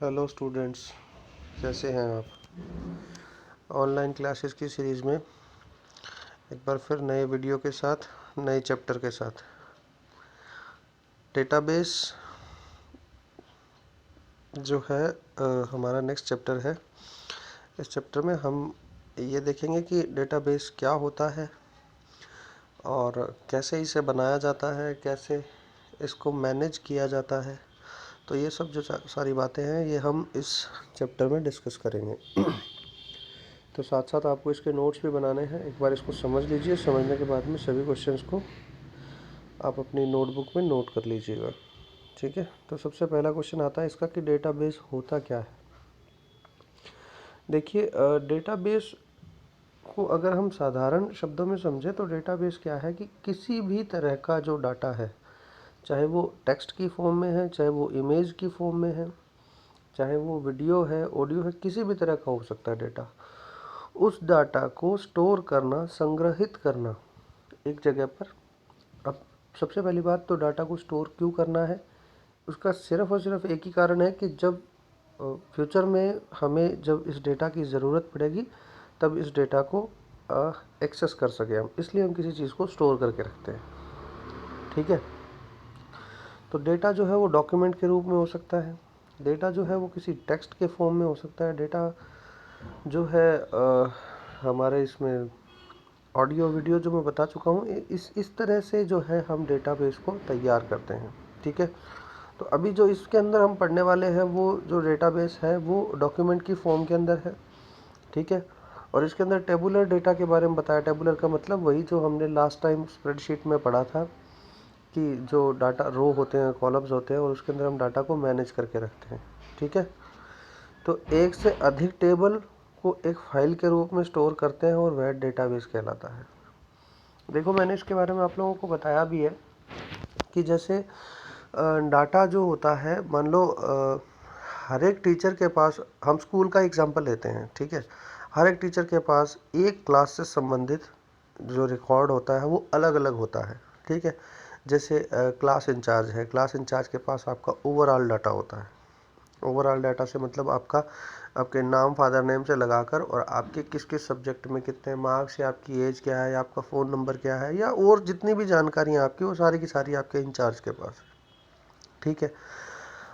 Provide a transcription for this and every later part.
Hello students, कैसे हैं आप। ऑनलाइन क्लासेस की सीरीज़ में एक बार फिर नए वीडियो के साथ, नए चैप्टर के साथ डेटाबेस जो है हमारा नेक्स्ट चैप्टर है। इस चैप्टर में हम ये देखेंगे कि डेटाबेस क्या होता है और कैसे इसे बनाया जाता है, कैसे इसको मैनेज किया जाता है। तो ये सब जो सारी बातें हैं ये हम इस चैप्टर में डिस्कस करेंगे। तो साथ साथ आपको इसके नोट्स भी बनाने हैं। एक बार इसको समझ लीजिए, समझने के बाद में सभी क्वेश्चंस को आप अपनी नोटबुक में नोट कर लीजिएगा। ठीक है, तो सबसे पहला क्वेश्चन आता है इसका कि डेटाबेस होता क्या है। देखिए, डेटाबेस को अगर हम साधारण शब्दों में समझें तो डेटाबेस क्या है कि किसी भी तरह का जो डाटा है, चाहे वो टेक्स्ट की फॉर्म में है, चाहे वो इमेज की फॉर्म में है, चाहे वो वीडियो है, ऑडियो है, किसी भी तरह का हो सकता है डाटा। उस डाटा को स्टोर करना, संग्रहित करना एक जगह पर। अब सबसे पहली बात तो डाटा को स्टोर क्यों करना है, उसका सिर्फ और सिर्फ एक ही कारण है कि जब फ्यूचर में हमें जब इस डेटा की ज़रूरत पड़ेगी तब इस डेटा को एक्सेस कर सकें हम, इसलिए हम किसी चीज़ को स्टोर करके रखते हैं। ठीक है, तो डेटा जो है वो डॉक्यूमेंट के रूप में हो सकता है, डेटा जो है वो किसी टेक्स्ट के फॉर्म में हो सकता है, डेटा जो है हमारे इसमें ऑडियो वीडियो जो मैं बता चुका हूँ, इस तरह से जो है हम डेटाबेस को तैयार करते हैं। ठीक है, तो अभी जो इसके अंदर हम पढ़ने वाले हैं वो जो डेटाबेस है वो डॉक्यूमेंट की फॉर्म के अंदर है। ठीक है, और इसके अंदर टेबुलर डेटा के बारे में बताया। टेबुलर का मतलब वही जो हमने लास्ट टाइम स्प्रेडशीट में पढ़ा था कि जो डाटा रो होते हैं, कॉलम्स होते हैं, और उसके अंदर हम डाटा को मैनेज करके रखते हैं। ठीक है, तो एक से अधिक टेबल को एक फाइल के रूप में स्टोर करते हैं और वह डेटाबेस कहलाता है। देखो, मैंने इसके बारे में आप लोगों को बताया भी है कि जैसे डाटा जो होता है, मान लो हर एक टीचर के पास, हम स्कूल का एग्जांपल लेते हैं। ठीक है, हर एक टीचर के पास एक क्लास से संबंधित जो रिकॉर्ड होता है वो अलग अलग होता है। ठीक है, जैसे क्लास इंचार्ज है, क्लास इंचार्ज के पास आपका ओवरऑल डाटा होता है। ओवरऑल डाटा से मतलब आपका, आपके नाम, फादर नेम से लगाकर, और आपके किस किस सब्जेक्ट में कितने मार्क्स, या आपकी एज क्या है, या आपका फ़ोन नंबर क्या है, या और जितनी भी जानकारी आपकी, वो सारी की सारी आपके इंचार्ज के पास। ठीक है,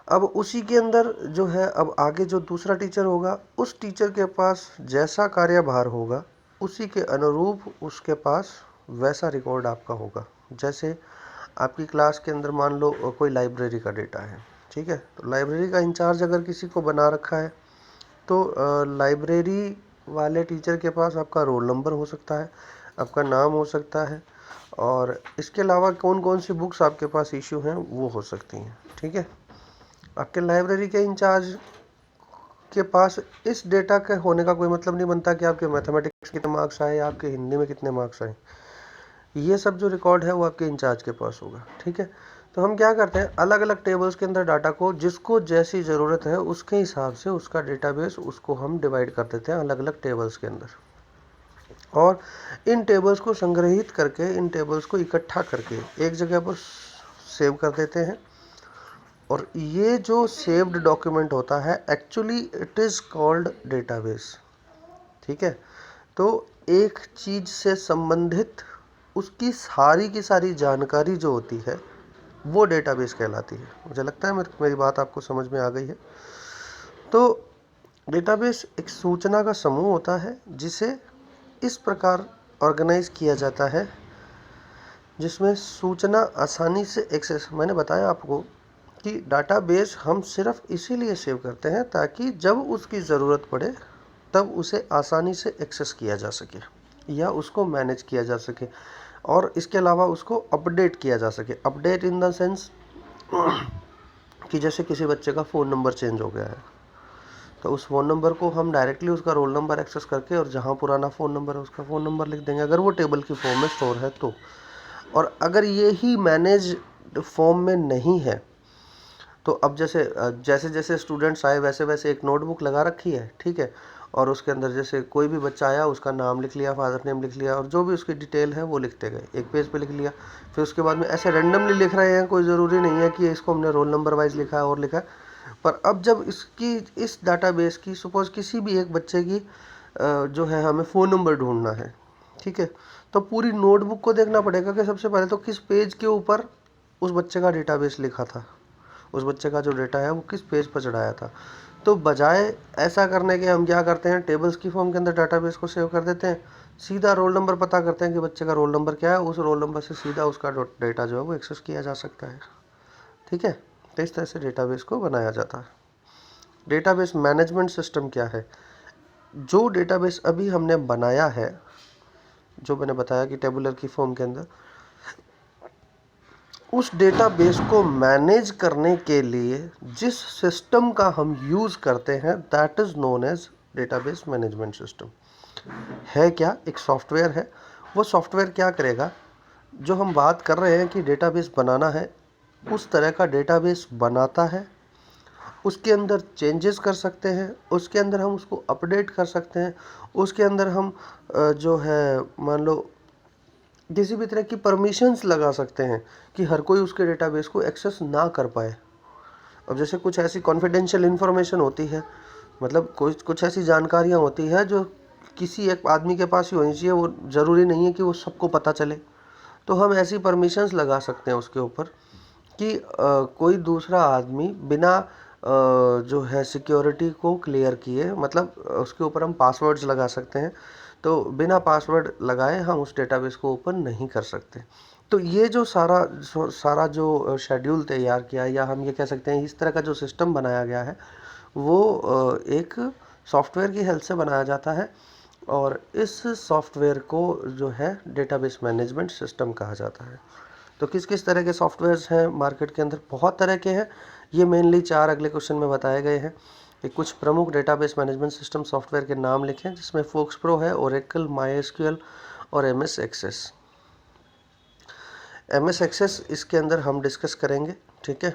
अब उसी के अंदर जो है, अब आगे जो दूसरा टीचर होगा, उस टीचर के पास जैसा कार्यभार होगा उसी के अनुरूप उसके पास वैसा रिकॉर्ड आपका होगा। जैसे आपकी क्लास के अंदर मान लो कोई लाइब्रेरी का डेटा है। ठीक है, तो लाइब्रेरी का इंचार्ज अगर किसी को बना रखा है तो लाइब्रेरी वाले टीचर के पास आपका रोल नंबर हो सकता है, आपका नाम हो सकता है, और इसके अलावा कौन कौन सी बुक्स आपके पास इशू हैं वो हो सकती हैं। ठीक है, आपके लाइब्रेरी के इंचार्ज के पास इस डेटा के होने का कोई मतलब नहीं बनता कि आपके मैथमेटिक्स कितने मार्क्स आए या आपके हिंदी में कितने मार्क्स आए। ये सब जो रिकॉर्ड है वो आपके इंचार्ज के पास होगा। ठीक है, तो हम क्या करते हैं, अलग अलग टेबल्स के अंदर डाटा को, जिसको जैसी ज़रूरत है उसके हिसाब से उसका डेटाबेस, उसको हम डिवाइड कर देते हैं अलग अलग टेबल्स के अंदर, और इन टेबल्स को संग्रहित करके, इन टेबल्स को इकट्ठा करके एक जगह पर सेव कर देते हैं। और ये जो सेव्ड डॉक्यूमेंट होता है, actually it is called database. ठीक है, तो एक चीज़ से संबंधित उसकी सारी की सारी जानकारी जो होती है वो डेटाबेस कहलाती है। मुझे लगता है मेरी बात आपको समझ में आ गई है। तो डेटाबेस एक सूचना का समूह होता है जिसे इस प्रकार ऑर्गेनाइज किया जाता है जिसमें सूचना आसानी से एक्सेस। मैंने बताया आपको कि डाटाबेस हम सिर्फ इसीलिए सेव करते हैं ताकि जब उसकी ज़रूरत पड़े तब उसे आसानी से एक्सेस किया जा सके या उसको मैनेज किया जा सके, और इसके अलावा उसको अपडेट किया जा सके। अपडेट इन द सेंस कि जैसे किसी बच्चे का फ़ोन नंबर चेंज हो गया है तो उस फ़ोन नंबर को हम डायरेक्टली उसका रोल नंबर एक्सेस करके, और जहाँ पुराना फ़ोन नंबर है उसका फ़ोन नंबर लिख देंगे अगर वो टेबल की फॉर्म में स्टोर है तो। और अगर ये ही मैनेज फॉर्म में नहीं है तो अब जैसे जैसे जैसे स्टूडेंट्स आए वैसे वैसे एक नोटबुक लगा रखी है। ठीक है, और उसके अंदर जैसे कोई भी बच्चा आया उसका नाम लिख लिया, फादर नेम लिख लिया, और जो भी उसकी डिटेल है वो लिखते गए, एक पेज पे लिख लिया। फिर उसके बाद में ऐसे रेंडमली लिख रहे हैं, कोई ज़रूरी नहीं है कि इसको हमने रोल नंबर वाइज लिखा है और लिखा है। पर अब जब इसकी इस डाटाबेस की सपोज किसी भी एक बच्चे की जो है हमें फ़ोन नंबर ढूंढना है, ठीक है, तो पूरी नोटबुक को देखना पड़ेगा कि सबसे पहले तो किस पेज के ऊपर उस बच्चे का डेटाबेस लिखा था, उस बच्चे का जो डेटा है वो किस पेज पर चढ़ाया था। तो बजाय ऐसा करने के हम क्या करते हैं, टेबल्स की फॉर्म के अंदर डाटाबेस को सेव कर देते हैं, सीधा रोल नंबर पता करते हैं कि बच्चे का रोल नंबर क्या है, उस रोल नंबर से सीधा उसका डेटा जो है वो एक्सेस किया जा सकता है। ठीक है, तो इस तरह से डेटाबेस को बनाया जाता है। डेटाबेस मैनेजमेंट सिस्टम क्या है? जो डेटाबेस अभी हमने बनाया है, जो मैंने बताया कि टेबुलर की फॉर्म के अंदर, उस डेटाबेस को मैनेज करने के लिए जिस सिस्टम का हम यूज़ करते हैं that is known as database management system. है क्या? एक सॉफ्टवेयर है। वो सॉफ्टवेयर क्या करेगा? जो हम बात कर रहे हैं कि डेटाबेस बनाना है, उस तरह का डेटाबेस बनाता है, उसके अंदर चेंजेस कर सकते हैं, उसके अंदर हम उसको अपडेट कर सकते हैं, उसके अंदर हम जो है मान लो किसी भी तरह की परमिशंस लगा सकते हैं कि हर कोई उसके डेटाबेस को एक्सेस ना कर पाए। अब जैसे कुछ ऐसी कॉन्फिडेंशियल इन्फॉर्मेशन होती है, मतलब कुछ ऐसी जानकारियाँ होती है जो किसी एक आदमी के पास ही होनी चाहिए, वो ज़रूरी नहीं है कि वो सबको पता चले। तो हम ऐसी परमिशंस लगा सकते हैं उसके ऊपर कि कोई दूसरा आदमी बिना जो है सिक्योरिटी को क्लियर किए, मतलब उसके ऊपर हम पासवर्ड्स लगा सकते हैं, तो बिना पासवर्ड लगाए हम उस डेटाबेस को ओपन नहीं कर सकते। तो ये जो सारा जो शेड्यूल तैयार किया है, या हम ये कह सकते हैं इस तरह का जो सिस्टम बनाया गया है, वो एक सॉफ्टवेयर की हेल्प से बनाया जाता है, और इस सॉफ्टवेयर को जो है डेटाबेस मैनेजमेंट सिस्टम कहा जाता है। तो किस किस तरह के सॉफ्टवेयर्स हैं मार्केट के अंदर? बहुत तरह के हैं। ये मेनली 4 अगले क्वेश्चन में बताए गए हैं कि कुछ प्रमुख डेटाबेस मैनेजमेंट सिस्टम सॉफ्टवेयर के नाम लिखें, जिसमें फोक्स प्रो है, ओरेकल, माईएसक्यूएल और एमएस एक्सेस। एमएस एक्सेस इसके अंदर हम डिस्कस करेंगे, ठीक है।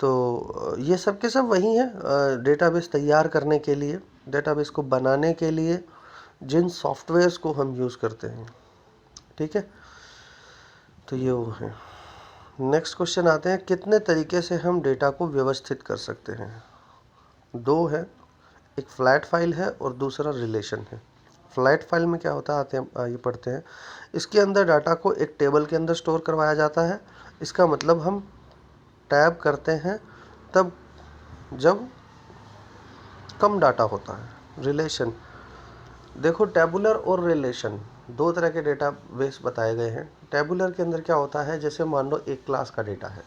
तो ये सब के सब वही हैं डेटाबेस तैयार करने के लिए, डेटाबेस को बनाने के लिए जिन सॉफ्टवेयर्स को हम यूज़ करते हैं, ठीक है। तो ये वो है। नेक्स्ट क्वेश्चन आते हैं, कितने तरीके से हम डेटा को व्यवस्थित कर सकते हैं? 2 है, एक फ्लैट फाइल है और दूसरा रिलेशन है। फ्लैट फाइल में क्या होता है, आते हैं आइए पढ़ते हैं। इसके अंदर डाटा को एक टेबल के अंदर स्टोर करवाया जाता है। इसका मतलब हम टैब करते हैं तब जब कम डाटा होता है। रिलेशन, देखो टेबुलर और रिलेशन 2 तरह के डेटाबेस बताए गए हैं। टेबुलर के अंदर क्या होता है, जैसे मान लो एक क्लास का डेटा है,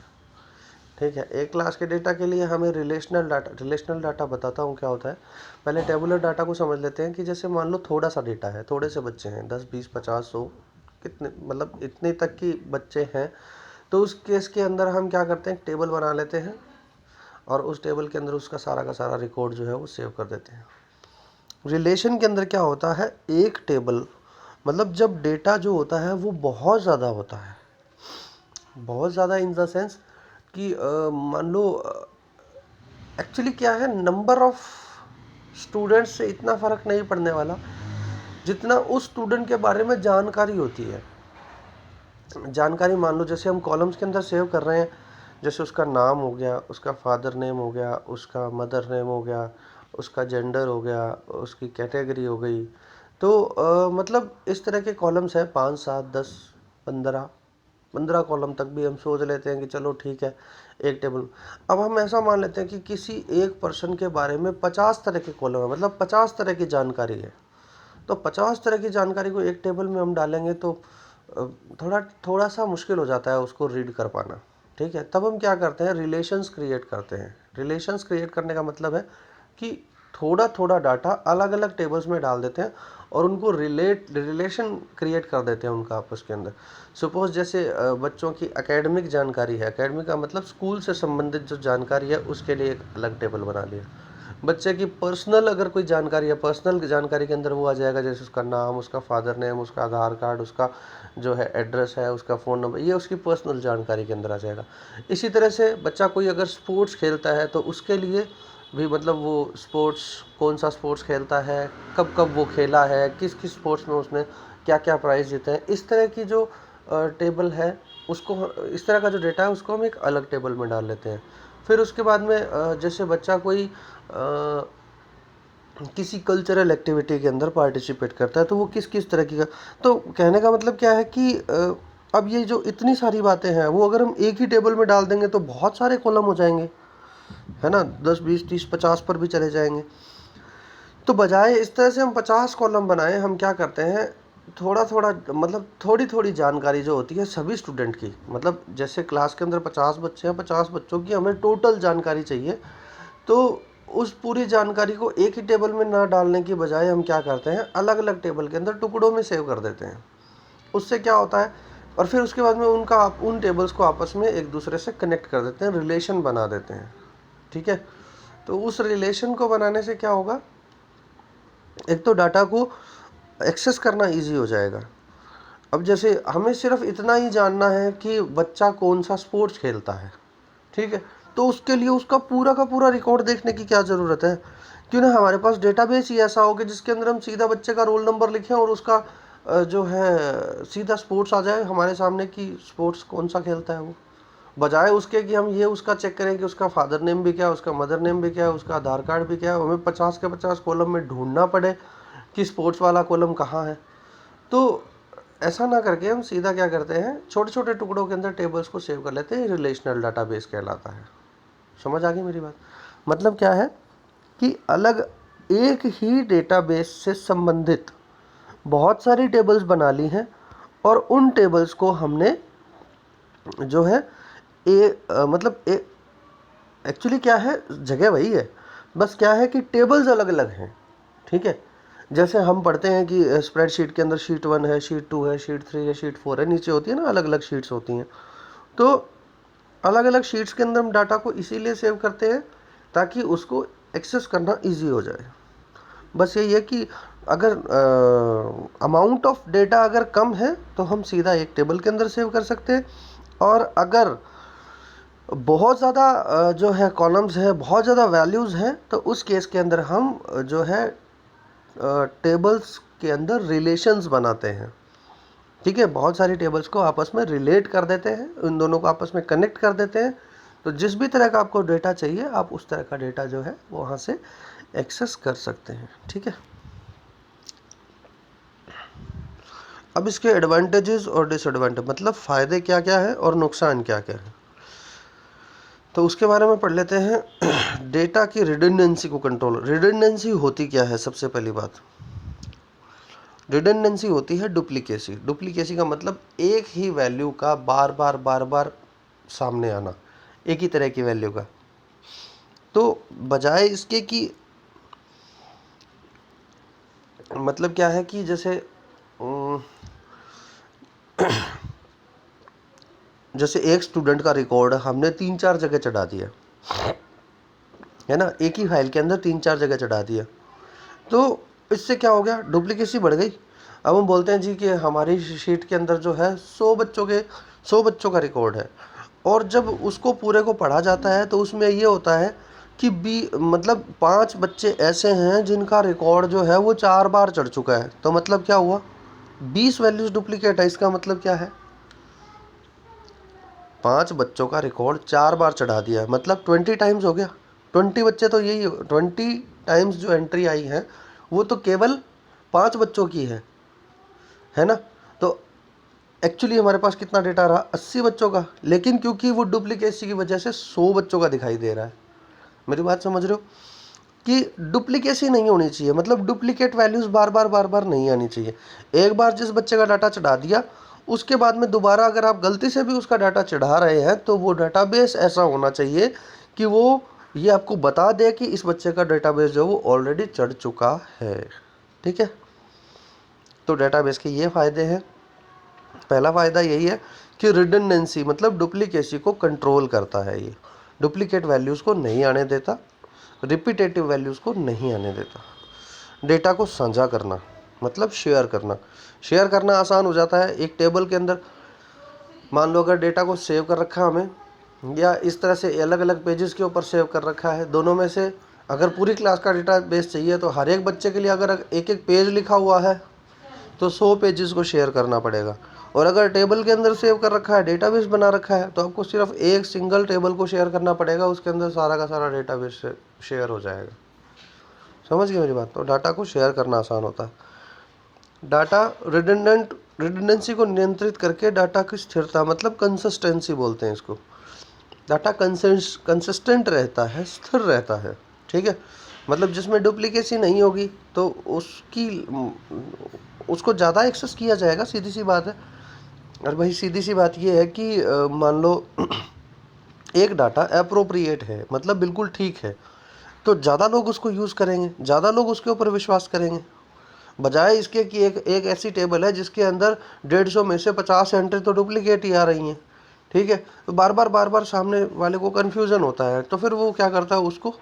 ठीक है। एक क्लास के डेटा के लिए हमें रिलेशनल डाटा बताता हूँ क्या होता है। पहले टेबुलर डाटा को समझ लेते हैं कि जैसे मान लो थोड़ा सा डेटा है, थोड़े से बच्चे हैं, 10 20 50 100, कितने मतलब इतने तक की बच्चे हैं, तो उस केस के अंदर हम क्या करते हैं, टेबल बना लेते हैं और उस टेबल के अंदर उसका सारा का सारा रिकॉर्ड जो है वो सेव कर देते हैं। रिलेशन के अंदर क्या होता है, एक टेबल मतलब जब डेटा जो होता है वो बहुत ज़्यादा होता है, बहुत ज़्यादा इन द सेंस कि मान लो एक्चुअली क्या है, नंबर ऑफ स्टूडेंट्स से इतना फ़र्क नहीं पड़ने वाला जितना उस स्टूडेंट के बारे में जानकारी होती है। जानकारी मान लो जैसे हम कॉलम्स के अंदर सेव कर रहे हैं, जैसे उसका नाम हो गया, उसका फादर नेम हो गया, उसका मदर नेम हो गया, उसका जेंडर हो गया, उसकी कैटेगरी हो गई। तो मतलब इस तरह के कॉलम्स हैं 5 7 10 15 कॉलम तक भी हम सोच लेते हैं कि चलो ठीक है एक टेबल। अब हम ऐसा मान लेते हैं कि किसी एक पर्सन के बारे में 50 तरह के कॉलम है, मतलब 50 तरह की जानकारी है। तो 50 तरह की जानकारी को एक टेबल में हम डालेंगे तो थोड़ा थोड़ा सा मुश्किल हो जाता है उसको रीड कर पाना, ठीक है। तब हम क्या करते हैं, रिलेशंस क्रिएट करते हैं। रिलेशंस क्रिएट करने का मतलब है कि थोड़ा थोड़ा डाटा अलग अलग टेबल्स में डाल देते हैं और उनको रिलेशन क्रिएट कर देते हैं उनका आपस के अंदर। सपोज जैसे बच्चों की एकेडमिक जानकारी है, एकेडमिक का मतलब स्कूल से संबंधित जो जानकारी है उसके लिए एक अलग टेबल बना लिया। बच्चे की पर्सनल अगर कोई जानकारी है, पर्सनल जानकारी के अंदर वो आ जाएगा, जैसे उसका नाम, उसका फादर नेम, उसका आधार कार्ड, उसका जो है एड्रेस है, उसका फ़ोन नंबर, ये उसकी पर्सनल जानकारी के अंदर आ जाएगा। इसी तरह से बच्चा कोई अगर स्पोर्ट्स खेलता है तो उसके लिए भी मतलब वो स्पोर्ट्स कौन सा स्पोर्ट्स खेलता है, कब कब वो खेला है, किस किस स्पोर्ट्स में उसने क्या क्या प्राइज़ जीते हैं, इस तरह की जो टेबल है उसको, इस तरह का जो डेटा है उसको हम एक अलग टेबल में डाल लेते हैं। फिर उसके बाद में जैसे बच्चा कोई किसी कल्चरल एक्टिविटी के अंदर पार्टिसिपेट करता है तो वो किस किस तरह की का, तो कहने का मतलब क्या है कि अब ये जो इतनी सारी बातें हैं वो अगर हम एक ही टेबल में डाल देंगे तो बहुत सारे कॉलम हो जाएंगे, है ना, 10 20 30 50 पर भी चले जाएंगे। तो बजाय इस तरह से हम 50 कॉलम बनाए, हम क्या करते हैं, थोड़ा थोड़ा मतलब थोड़ी थोड़ी जानकारी जो होती है सभी स्टूडेंट की, मतलब जैसे क्लास के अंदर 50 बच्चे हैं, 50 बच्चों की हमें टोटल जानकारी चाहिए, तो उस पूरी जानकारी को एक ही टेबल में ना डालने की बजाय हम क्या करते हैं, अलग अलग टेबल के अंदर टुकड़ों में सेव कर देते हैं। उससे क्या होता है, और फिर उसके बाद में उन टेबल्स को आपस में एक दूसरे से कनेक्ट कर देते हैं, रिलेशन बना देते हैं। ठीक है, तो उस रिलेशन को बनाने से क्या होगा, एक तो डाटा को एक्सेस करना इजी हो जाएगा। अब जैसे हमें सिर्फ इतना ही जानना है कि बच्चा कौन सा स्पोर्ट्स खेलता है, ठीक है, तो उसके लिए उसका पूरा का पूरा रिकॉर्ड देखने की क्या ज़रूरत है, क्यों ना हमारे पास डेटाबेस ही ऐसा हो कि जिसके अंदर हम सीधा बच्चे का रोल नंबर लिखें और उसका जो है सीधा स्पोर्ट्स आ जाए हमारे सामने कि स्पोर्ट्स कौन सा खेलता है वो, बजाय उसके कि हम ये उसका चेक करें कि उसका फादर नेम भी क्या है, उसका मदर नेम भी क्या है, उसका आधार कार्ड भी क्या है, हमें 50 के 50 कॉलम में ढूंढना पड़े कि स्पोर्ट्स वाला कॉलम कहाँ है। तो ऐसा ना करके हम सीधा क्या करते हैं, छोटे छोटे टुकड़ों के अंदर टेबल्स को सेव कर लेते हैं, रिलेशनल डाटाबेस कहलाता है। समझ आ गई मेरी बात? मतलब क्या है कि अलग एक ही डेटाबेस से संबंधित बहुत सारी टेबल्स बना ली हैं और उन टेबल्स को हमने जो है मतलब एक्चुअली क्या है, जगह वही है, बस क्या है कि टेबल्स अलग अलग हैं। ठीक है, जैसे हम पढ़ते हैं कि स्प्रेडशीट के अंदर शीट 1 है, शीट 2 है, शीट 3 है, शीट 4 है, नीचे होती है ना, अलग अलग शीट्स होती हैं। तो अलग अलग शीट्स के अंदर हम डाटा को इसीलिए सेव करते हैं ताकि उसको एक्सेस करना इजी हो जाए। बस यही है कि अगर अमाउंट ऑफ डेटा अगर कम है तो हम सीधा एक टेबल के अंदर सेव कर सकते हैं, और अगर बहुत ज़्यादा जो है कॉलम्स है, बहुत ज़्यादा वैल्यूज़ हैं, तो उस केस के अंदर हम जो है टेबल्स के अंदर रिलेशंस बनाते हैं। ठीक है, बहुत सारी टेबल्स को आपस में रिलेट कर देते हैं, उन दोनों को आपस में कनेक्ट कर देते हैं, तो जिस भी तरह का आपको डेटा चाहिए आप उस तरह का डेटा जो है वहाँ से एक्सेस कर सकते हैं। ठीक है, अब इसके एडवांटेजेस और डिसएडवांटेज, मतलब फ़ायदे क्या क्या है और नुकसान क्या क्या है, तो उसके बारे में पढ़ लेते हैं। डेटा की रिडंडेंसी को कंट्रोल, रिडंडेंसी होती क्या है, सबसे पहली बात, रिडंडेंसी होती है डुप्लीकेसी। डुप्लीकेसी का मतलब एक ही वैल्यू का बार बार सामने आना, एक ही तरह की वैल्यू का। तो बजाय इसके कि मतलब क्या है कि जैसे जैसे एक स्टूडेंट का रिकॉर्ड हमने 3-4 जगह चढ़ा दिया, है ना, एक ही फाइल के अंदर 3-4 जगह चढ़ा दिया, तो इससे क्या हो गया, डुप्लीकेसी बढ़ गई। अब हम बोलते हैं जी कि हमारी शीट के अंदर जो है 100 बच्चों का रिकॉर्ड है, और जब उसको पूरे को पढ़ा जाता है तो उसमें ये होता है कि मतलब 5 बच्चे ऐसे हैं जिनका रिकॉर्ड जो है वो 4 बार चढ़ चुका है, तो मतलब क्या हुआ, 20 वैल्यूज डुप्लीकेट है। इसका मतलब क्या है, 5 बच्चों का रिकॉर्ड 4 बार चढ़ा दिया, मतलब 20 टाइम्स हो गया। 20 बच्चे तो यही 20 टाइम्स जो एंट्री आई है वो तो केवल 5 बच्चों की है ना। तो एक्चुअली हमारे पास कितना डेटा रहा, 80 बच्चों का, लेकिन क्योंकि वो डुप्लीकेसी की वजह से 100 बच्चों का दिखाई दे रहा है। मेरी बात समझ रहे हो कि डुप्लीकेसी नहीं होनी चाहिए, मतलब डुप्लीकेट वैल्यूज़ बार बार नहीं आनी चाहिए। एक बार जिस बच्चे का डाटा चढ़ा दिया, उसके बाद में दोबारा अगर आप गलती से भी उसका डाटा चढ़ा रहे हैं तो वो डाटाबेस ऐसा होना चाहिए कि वो ये आपको बता दे कि इस बच्चे का डाटाबेस जो वो ऑलरेडी चढ़ चुका है। ठीक है, तो डाटाबेस के ये फ़ायदे हैं। पहला फ़ायदा यही है कि रिडंडेंसी मतलब डुप्लीकेसी को कंट्रोल करता है, ये डुप्लीकेट वैल्यूज़ को नहीं आने देता, रिपीटेटिव वैल्यूज़ को नहीं आने देता। डेटा को साझा करना मतलब शेयर करना आसान हो जाता है। एक टेबल के अंदर मान लो अगर डेटा को सेव कर रखा हमें, या इस तरह से अलग अलग पेजेस के ऊपर सेव कर रखा है, दोनों में से अगर पूरी क्लास का डेटा बेस चाहिए तो हर एक बच्चे के लिए अगर एक एक पेज लिखा हुआ है तो 100 पेजेस को शेयर करना पड़ेगा, और अगर टेबल के अंदर सेव कर रखा है, डेटाबेस बना रखा है, तो आपको सिर्फ एक सिंगल टेबल को शेयर करना पड़ेगा, उसके अंदर सारा का सारा डेटाबेस शेयर हो जाएगा। समझ गए मेरी बात? तो डाटा को शेयर करना आसान होता है। डाटा रिडंडेंसी को नियंत्रित करके डाटा की स्थिरता, मतलब कंसिस्टेंसी बोलते हैं इसको। डाटा कंसिस्टेंट रहता है, स्थिर रहता है, ठीक है। मतलब जिसमें डुप्लीकेसी नहीं होगी तो उसको ज़्यादा एक्सेस किया जाएगा, सीधी सी बात है। और भाई सीधी सी बात ये है कि मान लो एक डाटा अप्रोप्रिएट है, मतलब बिल्कुल ठीक है, तो ज़्यादा लोग उसको यूज़ करेंगे, ज़्यादा लोग उसके ऊपर विश्वास करेंगे, बजाय इसके कि एक ऐसी टेबल है जिसके अंदर 150 में से 50 एंट्री तो डुप्लीकेट ही आ रही हैं, ठीक है। तो बार बार सामने वाले को कन्फ्यूज़न होता है, तो फिर वो क्या करता है, उसको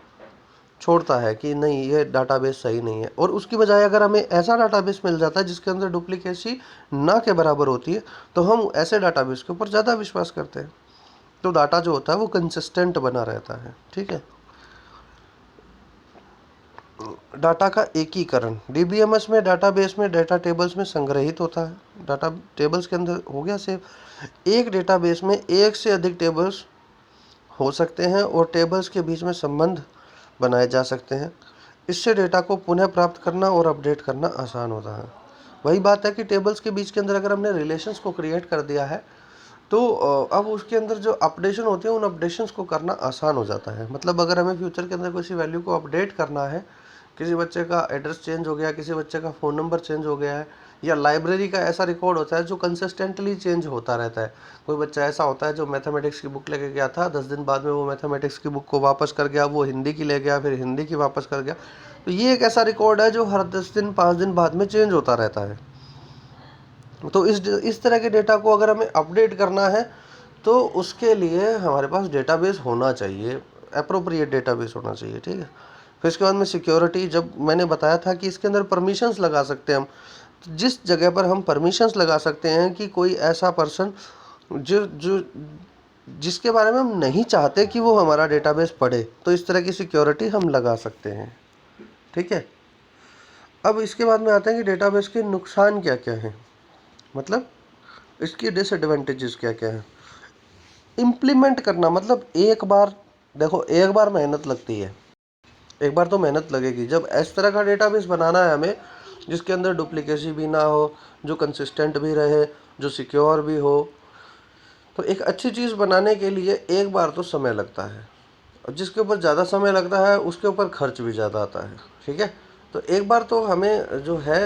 छोड़ता है कि नहीं, ये डाटाबेस सही नहीं है। और उसकी बजाय अगर हमें ऐसा डाटाबेस मिल जाता है जिसके अंदर डुप्लीकेसी ना के बराबर होती है, तो हम ऐसे डाटाबेस के ऊपर ज़्यादा विश्वास करते हैं। तो डाटा जो होता है वो कंसिस्टेंट बना रहता है, ठीक है। डाटा का एकीकरण, डीबीएमएस में डाटाबेस में डाटा टेबल्स में संग्रहित होता है। डाटा टेबल्स के अंदर हो गया सेव। एक डेटाबेस में एक से अधिक टेबल्स हो सकते हैं और टेबल्स के बीच में संबंध बनाए जा सकते हैं। इससे डेटा को पुनः प्राप्त करना और अपडेट करना आसान होता है। वही बात है कि टेबल्स के बीच के अंदर अगर हमने रिलेशंस को क्रिएट कर दिया है, तो अब उसके अंदर जो अपडेशन होते हैं, उन अपडेशंस को करना आसान हो जाता है। मतलब अगर हमें फ्यूचर के अंदर किसी वैल्यू को अपडेट करना है, किसी बच्चे का एड्रेस चेंज हो गया, किसी बच्चे का फ़ोन नंबर चेंज हो गया है, या लाइब्रेरी का ऐसा रिकॉर्ड होता है जो कंसिस्टेंटली चेंज होता रहता है। कोई बच्चा ऐसा होता है जो मैथमेटिक्स की बुक लेके गया था, 10 दिन बाद में वो मैथमेटिक्स की बुक को वापस कर गया, वो हिंदी की ले गया, फिर हिंदी की वापस कर गया। तो ये एक ऐसा रिकॉर्ड है जो हर 10 दिन 5 दिन बाद में चेंज होता रहता है। तो इस तरह के डेटा को अगर हमें अपडेट करना है, तो उसके लिए हमारे पास डेटाबेस होना चाहिए, एप्रोप्रिएट डेटाबेस होना चाहिए, ठीक है। फिर इसके बाद में सिक्योरिटी, जब मैंने बताया था कि इसके अंदर परमिशंस लगा सकते हैं हम, तो जिस जगह पर हम परमिशंस लगा सकते हैं कि कोई ऐसा पर्सन जो जो जिसके बारे में हम नहीं चाहते कि वो हमारा डेटाबेस पढ़े, तो इस तरह की सिक्योरिटी हम लगा सकते हैं, ठीक है। अब इसके बाद में आते हैं कि डेटाबेस के नुकसान क्या क्या हैं, मतलब इसकी डिसएडवांटेजेस क्या क्या है। इम्प्लीमेंट करना, मतलब एक बार देखो, एक बार मेहनत लगती है, एक बार तो मेहनत लगेगी। जब इस तरह का डेटाबेस बनाना है हमें जिसके अंदर डुप्लीकेसी भी ना हो, जो कंसिस्टेंट भी रहे, जो सिक्योर भी हो, तो एक अच्छी चीज़ बनाने के लिए एक बार तो समय लगता है, और जिसके ऊपर ज़्यादा समय लगता है उसके ऊपर खर्च भी ज़्यादा आता है, ठीक है। तो एक बार तो हमें जो है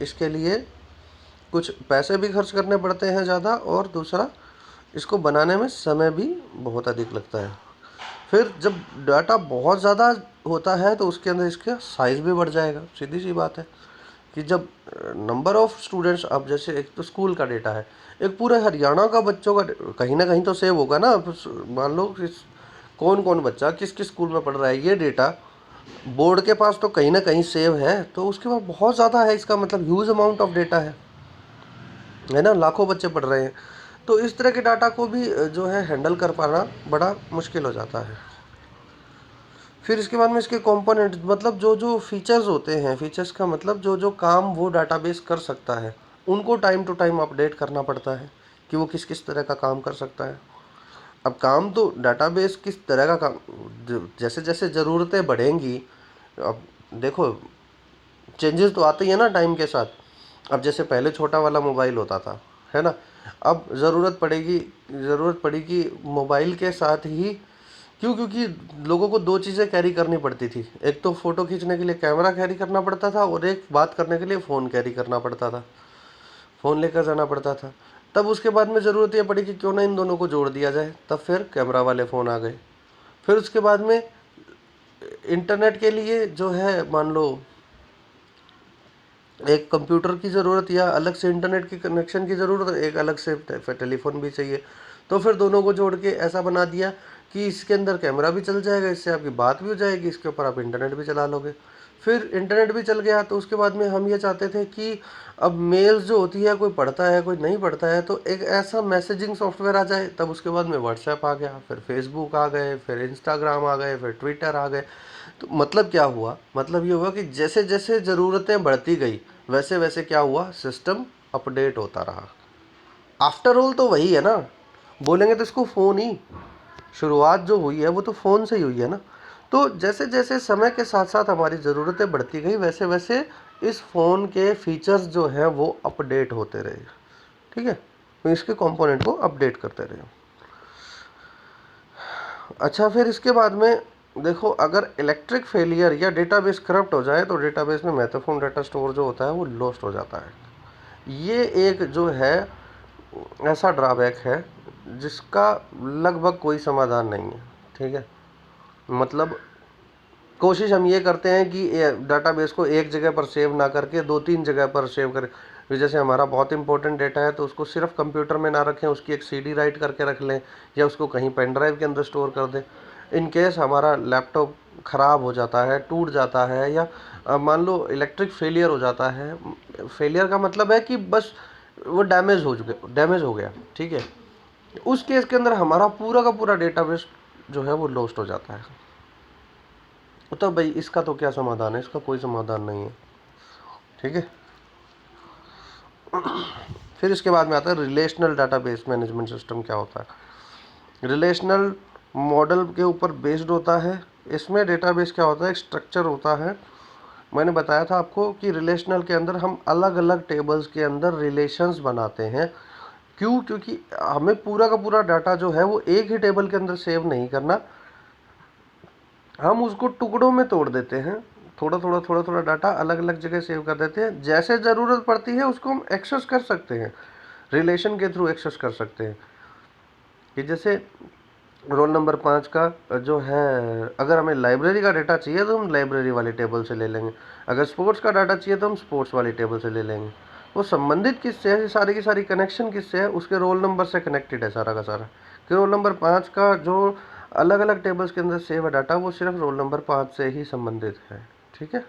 इसके लिए कुछ पैसे भी खर्च करने पड़ते हैं ज़्यादा, और दूसरा इसको बनाने में समय भी बहुत अधिक लगता है। फिर जब डाटा बहुत ज़्यादा होता है तो उसके अंदर इसका साइज़ भी बढ़ जाएगा, सीधी सी बात है कि जब नंबर ऑफ़ स्टूडेंट्स, अब जैसे एक तो स्कूल का डेटा है, एक पूरे हरियाणा का बच्चों का कहीं ना कहीं तो सेव होगा ना। मान लो कौन कौन बच्चा किस किस स्कूल में पढ़ रहा है, ये डेटा बोर्ड के पास तो कहीं ना कहीं सेव है, तो उसके बाद बहुत ज़्यादा है, इसका मतलब ह्यूज अमाउंट ऑफ डेटा है ना, लाखों बच्चे पढ़ रहे हैं। तो इस तरह के डाटा को भी जो है हैंडल कर पाना बड़ा मुश्किल हो जाता है। फिर इसके बाद में इसके कंपोनेंट, मतलब जो जो फीचर्स होते हैं, फीचर्स का मतलब जो जो काम वो डाटाबेस कर सकता है, उनको टाइम टू टाइम अपडेट करना पड़ता है कि वो किस किस तरह का काम कर सकता है। अब काम तो डाटाबेस किस तरह का काम, जैसे जैसे ज़रूरतें बढ़ेंगी, अब देखो चेंजेस तो आते ही है ना टाइम के साथ। अब जैसे पहले छोटा वाला मोबाइल होता था, है ना, अब ज़रूरत पड़ेगी मोबाइल के साथ ही। क्यों? क्योंकि लोगों को दो चीज़ें कैरी करनी पड़ती थी, एक तो फ़ोटो खींचने के लिए कैमरा कैरी करना पड़ता था, और एक बात करने के लिए फ़ोन कैरी करना पड़ता था, फ़ोन लेकर जाना पड़ता था। तब उसके बाद में ज़रूरत यह पड़ी कि क्यों ना इन दोनों को जोड़ दिया जाए, तब फिर कैमरा वाले फ़ोन आ गए। फिर उसके बाद में इंटरनेट के लिए जो है, मान लो एक कंप्यूटर की ज़रूरत या अलग से इंटरनेट की कनेक्शन की ज़रूरत, एक अलग से टेलीफोन भी चाहिए। तो फिर दोनों को जोड़ के ऐसा बना दिया कि इसके अंदर कैमरा भी चल जाएगा, इससे आपकी बात भी हो जाएगी, इसके ऊपर आप इंटरनेट भी चला लोगे। फिर इंटरनेट भी चल गया, तो उसके बाद में हम ये चाहते थे कि अब मेल्स जो होती है, कोई पढ़ता है कोई नहीं पढ़ता है, तो एक ऐसा मैसेजिंग सॉफ्टवेयर आ जाए। तब उसके बाद में व्हाट्सएप आ गया, फिर फेसबुक आ गए, फिर इंस्टाग्राम आ गए, फिर ट्विटर आ गए। तो मतलब क्या हुआ, मतलब ये हुआ कि जैसे जैसे ज़रूरतें बढ़ती गई, वैसे वैसे क्या हुआ, सिस्टम अपडेट होता रहा। आफ्टर ऑल तो वही है ना, बोलेंगे तो इसको फ़ोन ही, शुरुआत जो हुई है वो तो फ़ोन से ही हुई है ना। तो जैसे जैसे समय के साथ साथ हमारी ज़रूरतें बढ़ती गई, वैसे वैसे इस फ़ोन के फीचर्स जो हैं वो अपडेट होते रहे। ठीक है, तो इसके कंपोनेंट को अपडेट करते रहे। अच्छा, फिर इसके बाद में देखो, अगर इलेक्ट्रिक फेलियर या डेटाबेस करप्ट हो जाए तो डेटाबेस में महत्वपूर्ण डाटा स्टोर जो होता है वो लॉस्ट हो जाता है। ये एक जो है ऐसा ड्रॉबैक है जिसका लगभग कोई समाधान नहीं है। ठीक है, मतलब कोशिश हम ये करते हैं कि डाटाबेस को एक जगह पर सेव ना करके दो तीन जगह पर सेव करें। जैसे हमारा बहुत इंपॉर्टेंट डेटा है तो उसको सिर्फ कंप्यूटर में ना रखें, उसकी एक सीडी राइट करके रख लें या उसको कहीं पेन ड्राइव के अंदर स्टोर कर दें। इन केस हमारा लैपटॉप ख़राब हो जाता है, टूट जाता है, या मान लो इलेक्ट्रिक फेलियर हो जाता है। फेलियर का मतलब है कि बस वो डैमेज हो गया। ठीक है, उस केस के अंदर हमारा पूरा का पूरा डेटाबेस जो है वो लॉस्ट हो जाता है। तो भाई इसका तो क्या समाधान है, इसका कोई समाधान नहीं है। ठीक है, फिर इसके बाद में आता है रिलेशनल डाटाबेस मैनेजमेंट सिस्टम। क्या होता है? रिलेशनल मॉडल के ऊपर बेस्ड होता है। इसमें डेटाबेस क्या होता है, एक स्ट्रक्चर होता है। मैंने बताया था आपको कि रिलेशनल के अंदर हम अलग अलग टेबल्स के अंदर रिलेशंस बनाते हैं। क्यों? क्योंकि हमें पूरा का पूरा डाटा जो है वो एक ही टेबल के अंदर सेव नहीं करना, हम उसको टुकड़ों में तोड़ देते हैं। थोड़ा थोड़ा डाटा अलग अलग जगह सेव कर देते हैं। जैसे ज़रूरत पड़ती है उसको हम एक्सेस कर सकते हैं, रिलेशन के थ्रू एक्सेस कर सकते हैं। कि जैसे रोल नंबर 5 का जो है, अगर हमें लाइब्रेरी का डाटा चाहिए तो हम लाइब्रेरी वाली टेबल से ले लेंगे, अगर स्पोर्ट्स का डाटा चाहिए तो हम स्पोर्ट्स वाली टेबल से ले लेंगे। वो संबंधित किससे है, सारी की सारी कनेक्शन किससे है, उसके रोल नंबर से कनेक्टेड है सारा का सारा। कि रोल नंबर 5 का जो अलग अलग टेबल्स के अंदर सेव है डाटा, वो सिर्फ रोल नंबर 5 से ही संबंधित है। ठीक है,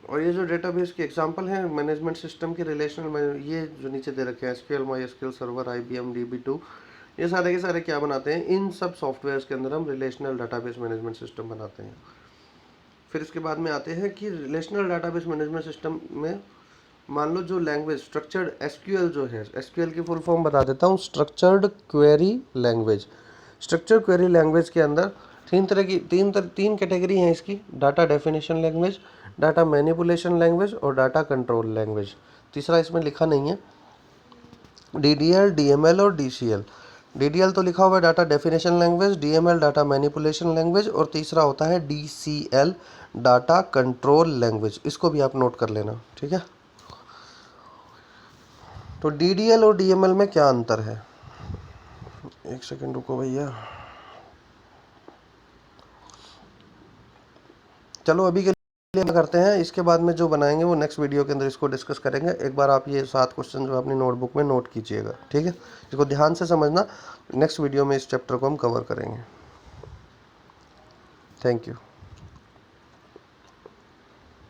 और ये जो डेटाबेस की एग्जांपल है मैनेजमेंट सिस्टम के रिलेशनल में, ये जो नीचे दे रखे हैं SQL, MySQL server, IBM DB2, ये सारे के सारे क्या बनाते हैं, इन सब सॉफ्टवेयर्स के अंदर हम रिलेशनल डाटाबेस मैनेजमेंट सिस्टम बनाते हैं। फिर इसके बाद में आते हैं कि रिलेशनल डाटाबेस मैनेजमेंट सिस्टम में मान लो जो लैंग्वेज स्ट्रक्चर्ड एसक्यूएल जो है, एसक्यूएल की फुल फॉर्म बता देता हूँ, structured query language. Structured query language के अंदर तीन कैटेगरी हैं इसकी: data definition language, data manipulation language और डाटा कंट्रोल लैंग्वेज। तीसरा इसमें लिखा नहीं है, DDL, DML और DCL। DDL तो लिखा हुआ है data definition language, DML data manipulation language, और तीसरा होता है DCL डाटा कंट्रोल लैंग्वेज। इसको भी आप नोट कर लेना। ठीक है, तो DDL और DML में क्या अंतर है? एक सेकंड रुको भैया, चलो अभी के लिए क्या करते हैं, इसके बाद में जो बनाएंगे वो नेक्स्ट वीडियो के अंदर इसको डिस्कस करेंगे। एक बार आप ये 7 क्वेश्चन जो अपनी नोटबुक में नोट कीजिएगा। ठीक है, इसको ध्यान से समझना, नेक्स्ट वीडियो में इस चैप्टर को हम कवर करेंगे। Thank you.